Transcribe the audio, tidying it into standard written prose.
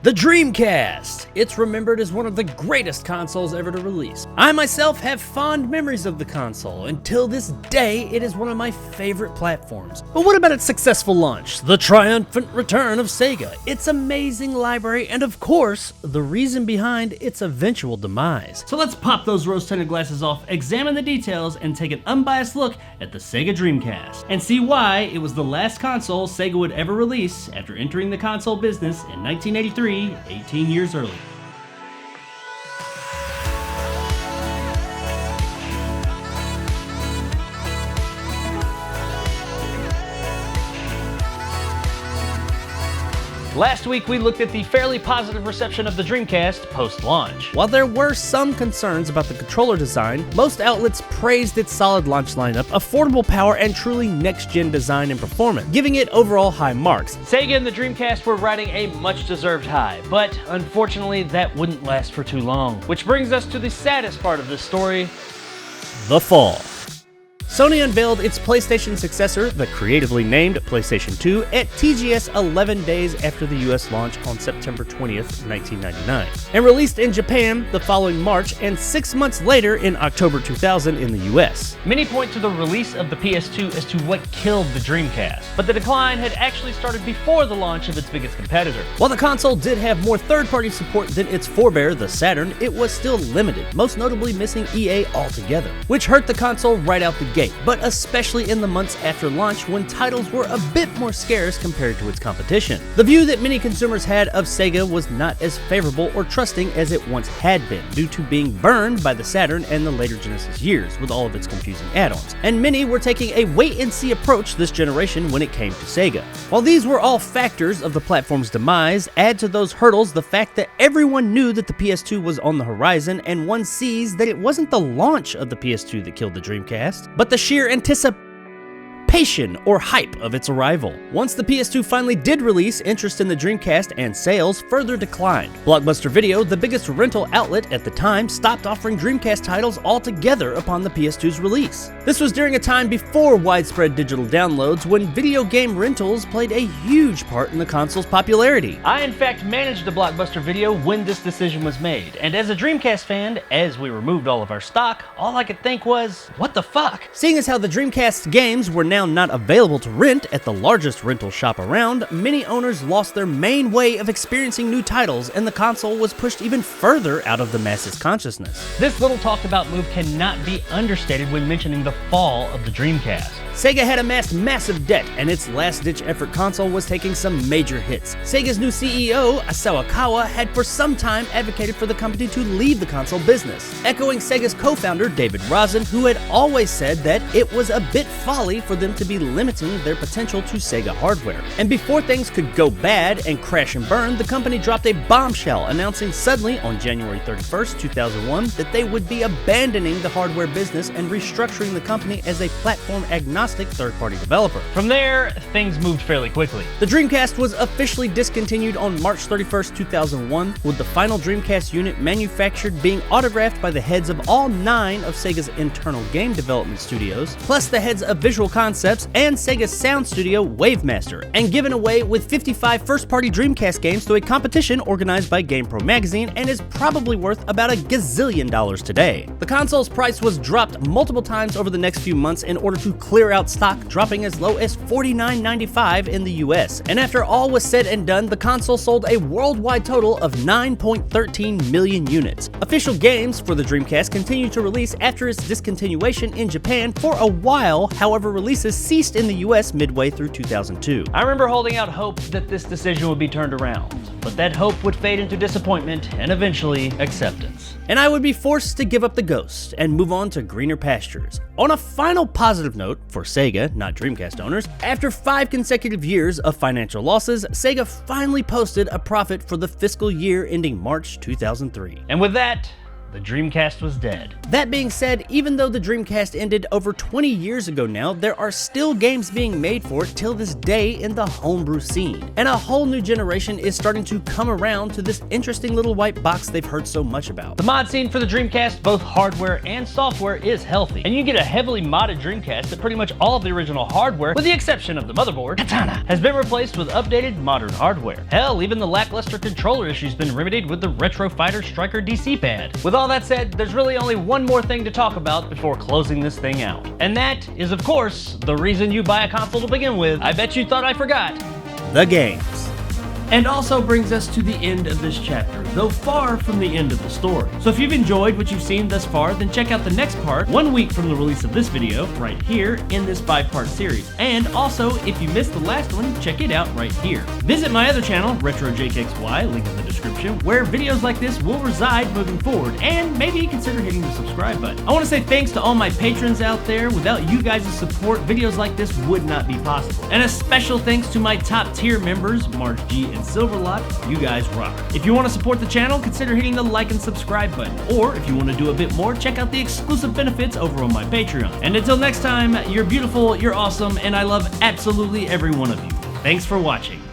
The Dreamcast! It's remembered as one of the greatest consoles ever to release. I myself have fond memories of the console. Until this day, it is one of my favorite platforms. But what about its successful launch? The triumphant return of Sega, its amazing library, and of course, the reason behind its eventual demise. So let's pop those rose-tinted glasses off, examine the details, and take an unbiased look at the Sega Dreamcast, and see why it was the last console Sega would ever release after entering the console business in 1983, 18 years earlier. Last week, we looked at the fairly positive reception of the Dreamcast post-launch. While there were some concerns about the controller design, most outlets praised its solid launch lineup, affordable power, and truly next-gen design and performance, giving it overall high marks. Sega and the Dreamcast were riding a much-deserved high, but unfortunately, that wouldn't last for too long. Which brings us to the saddest part of this story: the fall. Sony unveiled its PlayStation successor, the creatively named PlayStation 2, at TGS 11 days after the US launch on September 20th, 1999, and released in Japan the following March and 6 months later in October 2000 in the US. Many point to the release of the PS2 as to what killed the Dreamcast, but the decline had actually started before the launch of its biggest competitor. While the console did have more third-party support than its forebear, the Saturn, it was still limited, most notably missing EA altogether, which hurt the console right out the gate, but especially in the months after launch when titles were a bit more scarce compared to its competition. The view that many consumers had of Sega was not as favorable or trusting as it once had been, due to being burned by the Saturn and the later Genesis years with all of its confusing add-ons, and many were taking a wait-and-see approach this generation when it came to Sega. While these were all factors of the platform's demise, add to those hurdles the fact that everyone knew that the PS2 was on the horizon, and one sees that it wasn't the launch of the PS2 that killed the Dreamcast, but the sheer anticipation or hype of its arrival. Once the PS2 finally did release, interest in the Dreamcast and sales further declined. BlockBuster Video, the biggest rental outlet at the time, stopped offering Dreamcast titles altogether upon the PS2's release. This was during a time before widespread digital downloads, when video game rentals played a huge part in the console's popularity. I in fact managed the BlockBuster Video when this decision was made, and as a Dreamcast fan, as we removed all of our stock, all I could think was, what the fuck? Seeing as how the Dreamcast games were now not available to rent at the largest rental shop around, many owners lost their main way of experiencing new titles, and the console was pushed even further out of the masses' consciousness. This little talked about move cannot be understated when mentioning the fall of the Dreamcast. Sega had amassed massive debt, and its last-ditch effort console was taking some major hits. Sega's new CEO, Asawakawa, had for some time advocated for the company to leave the console business, echoing Sega's co-founder David Rosen, who had always said that it was a bit folly for them to be limiting their potential to Sega hardware. And before things could go bad and crash and burn, the company dropped a bombshell, announcing suddenly on January 31st, 2001, that they would be abandoning the hardware business and restructuring the company as a platform-agnostic third-party developer. From there, things moved fairly quickly. The Dreamcast was officially discontinued on March 31st, 2001, with the final Dreamcast unit manufactured being autographed by the heads of all 9 of Sega's internal game development studios, plus the heads of Visual Concepts and Sega's sound studio Wavemaster, and given away with 55 first-party Dreamcast games to a competition organized by GamePro magazine, and is probably worth about $1 gazillion today. The console's price was dropped multiple times over the next few months in order to clear out stock, dropping as low as $49.95 in the US. And after all was said and done, the console sold a worldwide total of 9.13 million units. Official games for the Dreamcast continued to release after its discontinuation in Japan for a while, however releases ceased in the US midway through 2002. I remember holding out hope that this decision would be turned around, but that hope would fade into disappointment and eventually acceptance. And I would be forced to give up the ghost and move on to greener pastures. On a final positive note for Sega, not Dreamcast owners, after 5 consecutive years of financial losses, Sega finally posted a profit for the fiscal year ending March 2003. And with that, the Dreamcast was dead. That being said, even though the Dreamcast ended over 20 years ago now, there are still games being made for it till this day in the homebrew scene. And a whole new generation is starting to come around to this interesting little white box they've heard so much about. The mod scene for the Dreamcast, both hardware and software, is healthy, and you get a heavily modded Dreamcast that pretty much all of the original hardware, with the exception of the motherboard, Katana, has been replaced with updated modern hardware. Hell, even the lackluster controller issue's been remedied with the Retro Fighter Striker DC pad. With all that said, there's really only one more thing to talk about before closing this thing out. And that is, of course, the reason you buy a console to begin with. I bet you thought I forgot. The games. And also brings us to the end of this chapter, though far from the end of the story. So if you've enjoyed what you've seen thus far, then check out the next part 1 week from the release of this video, right here in this 5-part series. And also, if you missed the last one, check it out right here. Visit my other channel, RetroJakeXY, link in the description, where videos like this will reside moving forward, and maybe consider hitting the subscribe button. I want to say thanks to all my patrons out there. Without you guys' support, videos like this would not be possible. And a special thanks to my top tier members, Mark G and Silverlock. You guys rock. If you want to support the channel, consider hitting the like and subscribe button. Or if you want to do a bit more, check out the exclusive benefits over on my Patreon. And until next time, you're beautiful, you're awesome, and I love absolutely every one of you. Thanks for watching.